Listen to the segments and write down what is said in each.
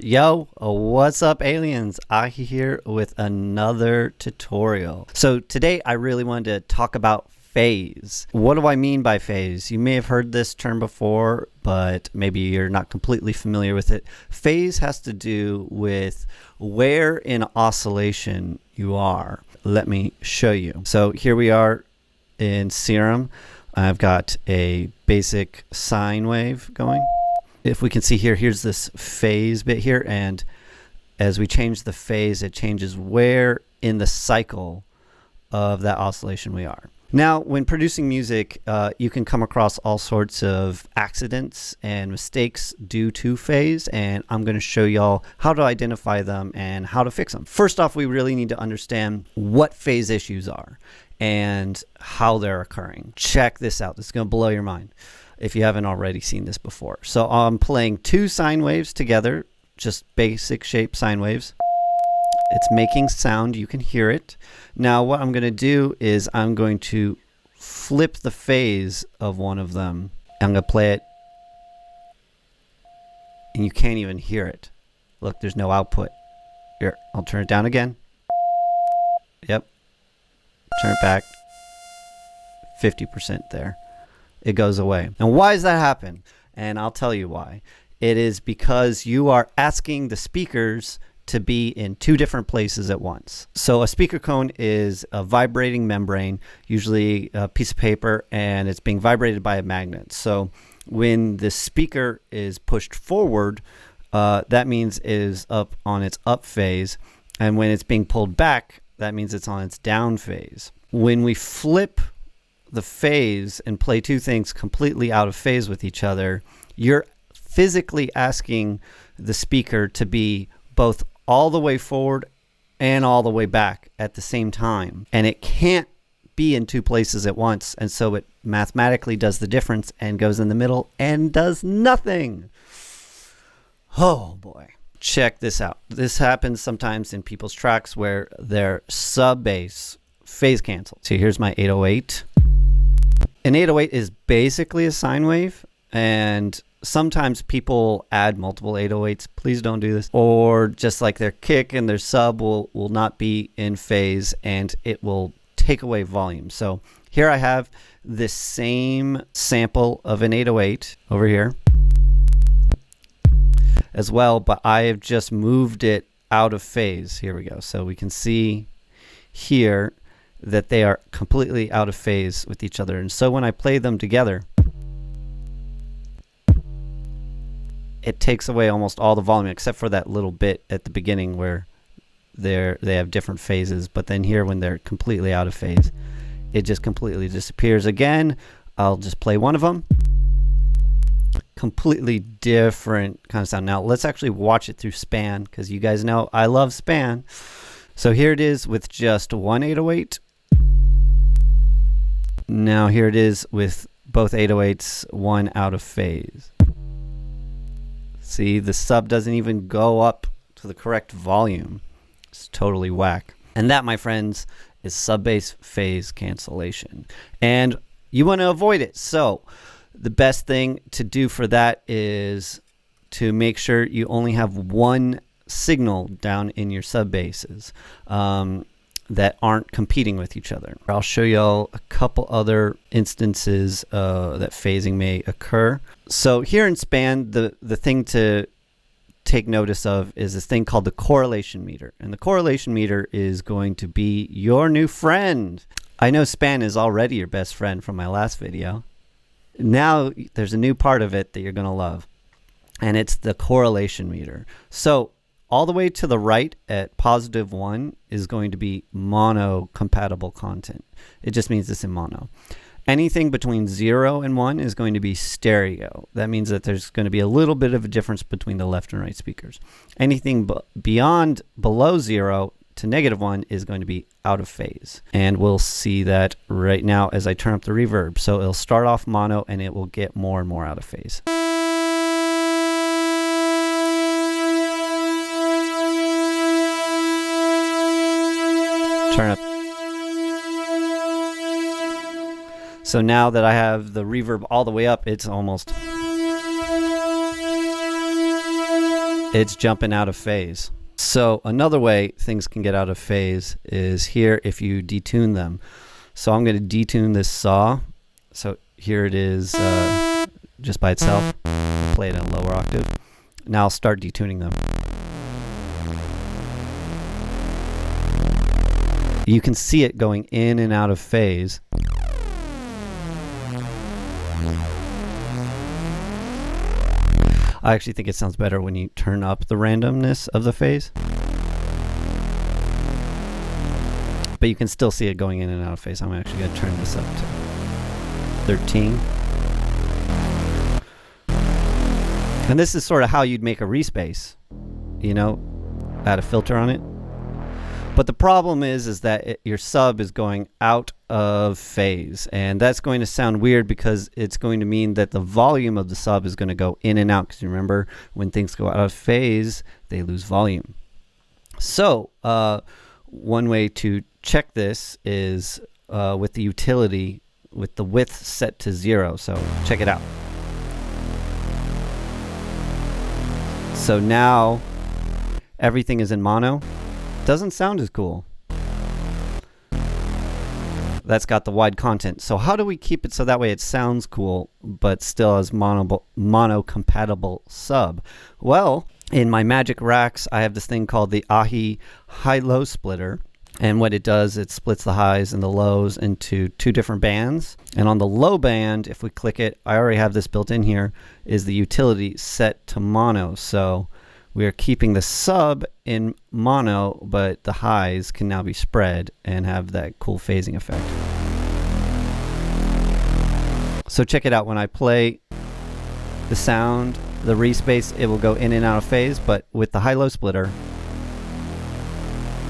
Yo, what's up aliens? AHEE here with another tutorial. So today I really wanted to talk about phase. What do I mean by phase? You may have heard this term before, but maybe you're not completely familiar with it. Phase has to do with where in oscillation you are. Let me show you. So here we are in Serum. I've got a basic sine wave going. If we can see here, here's this phase bit here, and as we change the phase, it changes where in the cycle of that oscillation we are. Now, when producing music, you can come across all sorts of accidents and mistakes due to phase, and I'm going to show y'all how to identify them and how to fix them. First off, we really need to understand what phase issues are and how they're occurring. Check this out. This is going to blow your mind if you haven't already seen this before. So I'm playing two sine waves together, just basic shape sine waves. It's making sound, you can hear it. Now what I'm going to do is I'm going to flip the phase of one of them. I'm going to play it, and you can't even hear it. Look, there's no output. Here, I'll turn it down again. Yep. Turn it back. 50% there. It goes away. And why does that happen? And I'll tell you why. It is because you are asking the speakers to be in two different places at once. So a speaker cone is a vibrating membrane, usually a piece of paper, and it's being vibrated by a magnet. So when the speaker is pushed forward, that means it is up on its up phase, and when it's being pulled back, that means it's on its down phase. When we flip the phase and play two things completely out of phase with each other, you're physically asking the speaker to be both all the way forward and all the way back at the same time. And it can't be in two places at once. And so it mathematically does the difference and goes in the middle and does nothing. Oh boy. Check this out. This happens sometimes in people's tracks where their sub bass phase cancel. So here's my 808. An 808 is basically a sine wave, and sometimes people add multiple 808s. Please don't do this. Or just like their kick and their sub will not be in phase, and it will take away volume. So here I have this same sample of an 808 over here as well, but I have just moved it out of phase. Here we go. So we can see here that they are completely out of phase with each other. And so when I play them together, it takes away almost all the volume except for that little bit at the beginning where they have different phases. But then here, when they're completely out of phase, it just completely disappears. Again, I'll just play one of them. Completely different kind of sound. Now let's actually watch it through span, because you guys know I love span. So here it is with just one 808. Now here it is with both 808s, one out of phase. See, the sub doesn't even go up to the correct volume. It's totally whack. And that, my friends, is sub bass phase cancellation. And you want to avoid it. So the best thing to do for that is to make sure you only have one signal down in your sub basses that aren't competing with each other. I'll show y'all a couple other instances that phasing may occur. So here in span, the thing to take notice of is this thing called the correlation meter. And the correlation meter is going to be your new friend. I know span is already your best friend from my last video. Now there's a new part of it that you're going to love, and it's the correlation meter. So all the way to the right at +1 is going to be mono compatible content. It just means it's in mono. Anything between 0 and 1 is going to be stereo. That means that there's going to be a little bit of a difference between the left and right speakers. Anything below 0 to -1 is going to be out of phase. And we'll see that right now as I turn up the reverb. So it'll start off mono and it will get more and more out of phase. Turn up. So now that I have the reverb all the way up, it's almost it's jumping out of phase. So another way things can get out of phase is here if you detune them. So I'm going to detune this saw. So here it is just by itself. I'll play it in a lower octave. Now I'll start detuning them. You can see it going in and out of phase. I actually think it sounds better when you turn up the randomness of the phase. But you can still see it going in and out of phase. I'm actually going to turn this up to 13. And this is sort of how you'd make a respace, you know, add a filter on it. But the problem is that your sub is going out of phase, and that's going to sound weird because it's going to mean that the volume of the sub is going to go in and out, because remember, when things go out of phase, they lose volume. So one way to check this is with the utility with the width set to 0. So check it out. So now everything is in mono. Doesn't sound as cool. That's got the wide content. So how do we keep it so that way it sounds cool but still has mono compatible sub? Well, in my Magic Racks, I have this thing called the AHEE high-low splitter. And what it does, it splits the highs and the lows into 2 different bands. And on the low band, if we click it, I already have this built in here, is the utility set to mono. So we are keeping the sub in mono, but the highs can now be spread and have that cool phasing effect. So check it out. When I play the sound, the respace, it will go in and out of phase, but with the high-low splitter,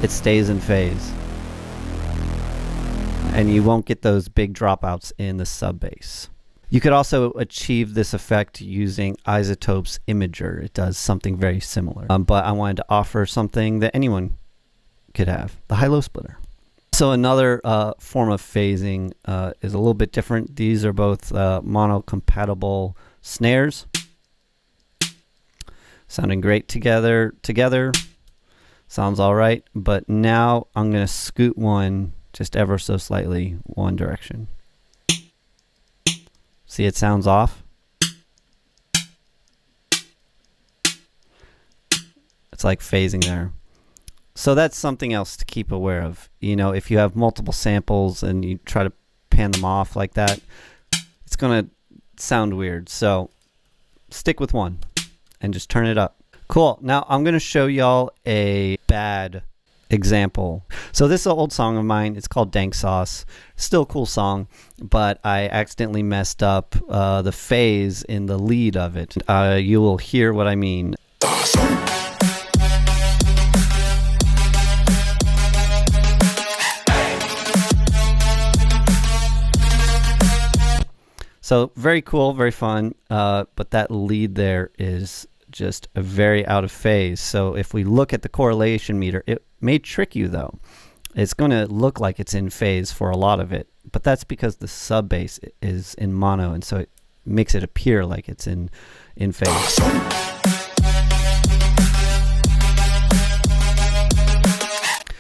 it stays in phase. And you won't get those big dropouts in the sub bass. You could also achieve this effect using Isotope's Imager. It does something very similar. But I wanted to offer something that anyone could have, the high-low splitter. So another form of phasing is a little bit different. These are both mono-compatible snares. Sounding great together. Sounds all right. But now I'm going to scoot one just ever so slightly one direction. See, it sounds off. It's like phasing there. So that's something else to keep aware of. You know, if you have multiple samples and you try to pan them off like that, it's going to sound weird. So stick with one and just turn it up. Cool. Now I'm going to show y'all a bad example. So this is an old song of mine. It's called Dank Sauce. Still a cool song, but I accidentally messed up the phase in the lead of it. You will hear what I mean. So very cool, very fun, but that lead there is just a very out of phase. So if we look at the correlation meter, it may trick you though. It's going to look like it's in phase for a lot of it, but that's because the sub bass is in mono, and so it makes it appear like it's in phase.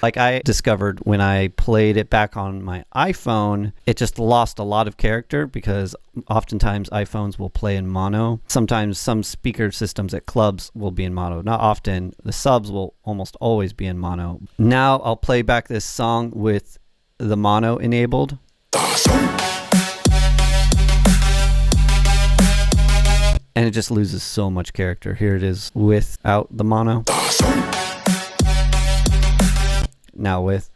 Like I discovered when I played it back on my iPhone, it just lost a lot of character because oftentimes iPhones will play in mono. Sometimes some speaker systems at clubs will be in mono. Not often. The subs will almost always be in mono. Now I'll play back this song with the mono enabled. And it just loses so much character. Here it is without the mono. Now with.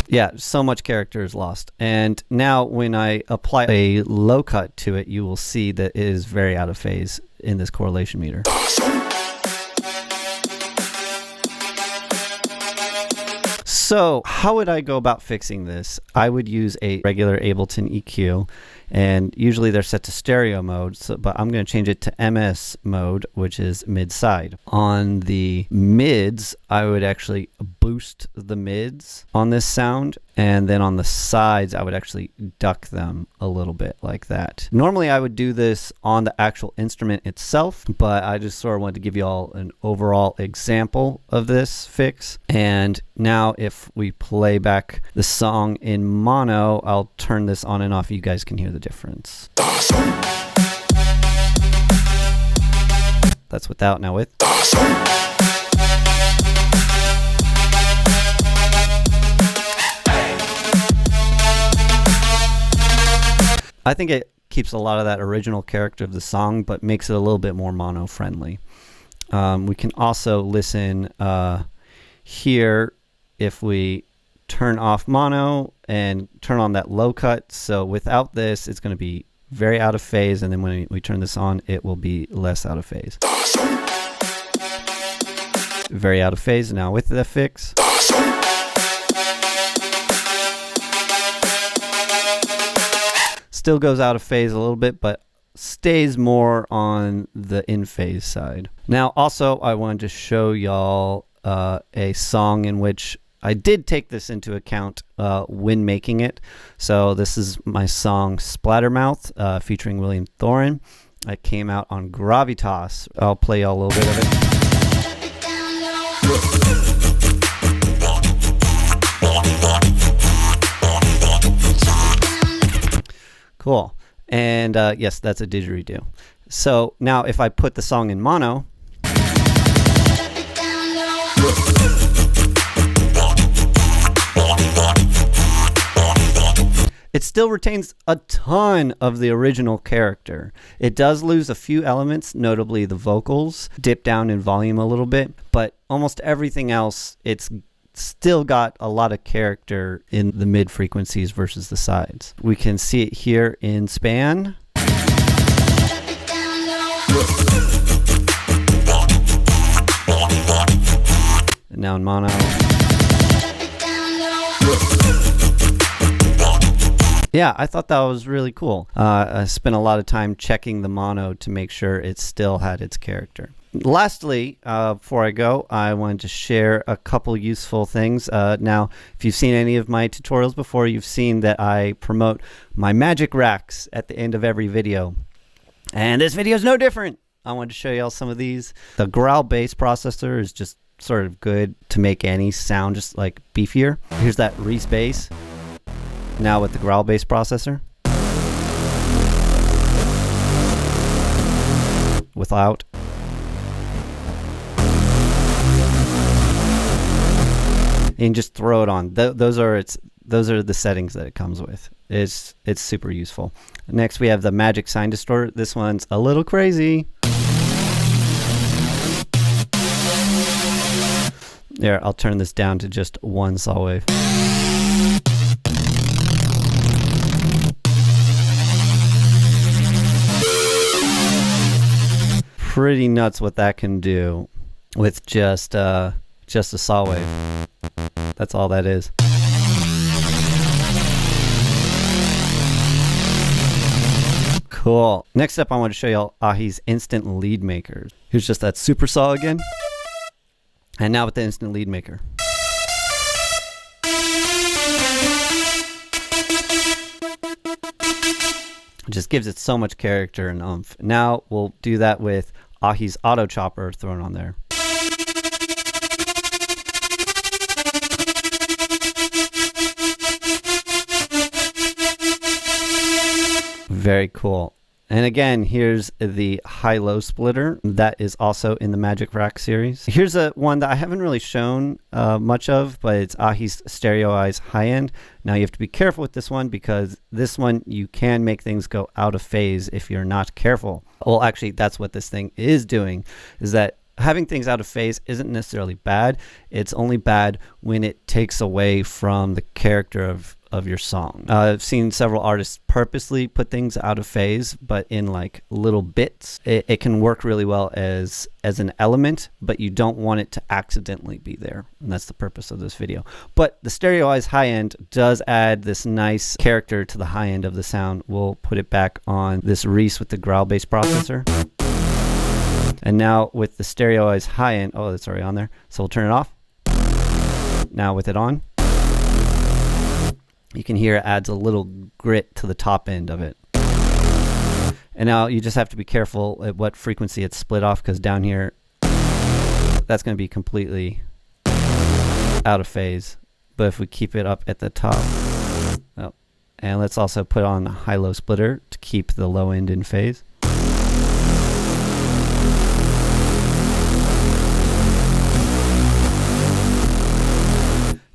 Yeah, so much character is lost. And now when I apply a low cut to it, you will see that it is very out of phase in this correlation meter. So how would I go about fixing this? I would use a regular Ableton EQ, and usually they're set to stereo mode, but I'm going to change it to MS mode, which is mid-side. On the mids, I would actually boost the mids on this sound, and then on the sides I would actually duck them a little bit like that. Normally I would do this on the actual instrument itself, but I just sort of wanted to give you all an overall example of this fix. And now if we play back the song in mono, I'll turn this on and off. You guys can hear the difference. That's without. Now with. I think it keeps a lot of that original character of the song, but makes it a little bit more mono friendly. We can also listen here if we turn off mono and turn on that low cut. So without this, it's going to be very out of phase, and then when we turn this on, it will be less out of phase. Very out of phase. Now with the fix. Still goes out of phase a little bit, but stays more on the in phase side. Now also I wanted to show y'all a song in which I did take this into account when making it. So this is my song Splattermouth featuring William Thorin. It came out on Gravitas. I'll play y'all a little bit of it. Cool. And yes, that's a didgeridoo. So now if I put the song in mono, it still retains a ton of the original character. It does lose a few elements, notably the vocals, dip down in volume a little bit, but almost everything else, it's still got a lot of character in the mid frequencies versus the sides. We can see it here in span. And now in mono. Yeah, I thought that was really cool. I spent a lot of time checking the mono to make sure it still had its character. Lastly, before I go, I wanted to share a couple useful things. Now, if you've seen any of my tutorials before, you've seen that I promote my magic racks at the end of every video. And this video is no different. I wanted to show you all some of these. The growl bass processor is just sort of good to make any sound just like beefier. Here's that Reese bass. Now with the growl bass processor. Without. You can just throw it on. Those are the settings that it comes with. It's super useful. Next we have the Magic Sign Distorter. This one's a little crazy. There, I'll turn this down to just one saw wave. Pretty nuts what that can do with just a saw wave. That's all that is. Cool. Next up, I want to show y'all AHEE's instant lead makers. Here's just that super saw again. And now with the instant lead maker. It just gives it so much character and oomph. Now we'll do that with AHEE's auto chopper thrown on there. Very cool. And again, here's the high-low splitter. That is also in the Magic Rack series. Here's one that I haven't really shown much of, but it's AHEE's Stereo Eyes High End. Now you have to be careful with this one because this one you can make things go out of phase if you're not careful. Well, actually, that's what this thing is doing, is that having things out of phase isn't necessarily bad. It's only bad when it takes away from the character of your song. I've seen several artists purposely put things out of phase, but in like little bits. It can work really well as an element, but you don't want it to accidentally be there. And that's the purpose of this video. But the Stereo Eyes High End does add this nice character to the high end of the sound. We'll put it back on this Reese with the growl bass processor. And now with the Stereo Eyes High End, oh, that's already on there. So we'll turn it off. Now with it on, you can hear it adds a little grit to the top end of it. And now you just have to be careful at what frequency it's split off, because down here, that's going to be completely out of phase. But if we keep it up at the top, oh, and let's also put on the high-low splitter to keep the low end in phase.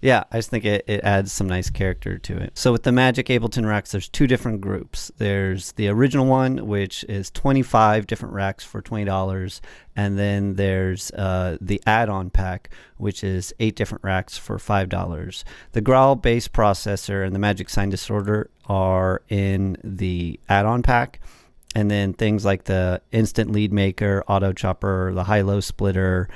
Yeah, I just think it adds some nice character to it. So with the Magic Ableton racks, there's two different groups. There's the original one, which is 25 different racks for $20. And then there's the add-on pack, which is 8 different racks for $5. The Growl bass processor and the Magic Sign Disorder are in the add-on pack. And then things like the Instant Lead Maker, Auto Chopper, the High-Low Splitter,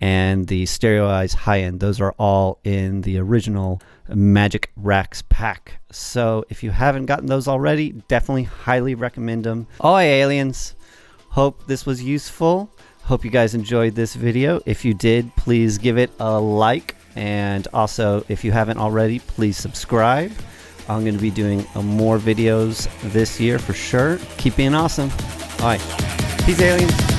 and the Stereoize high-end, those are all in the original Magic Racks pack. So if you haven't gotten those already, definitely highly recommend them. Oi, aliens! Hope this was useful. Hope you guys enjoyed this video. If you did, please give it a like. And also, if you haven't already, please subscribe. I'm going to be doing more videos this year for sure. Keep being awesome. All right. Peace, aliens.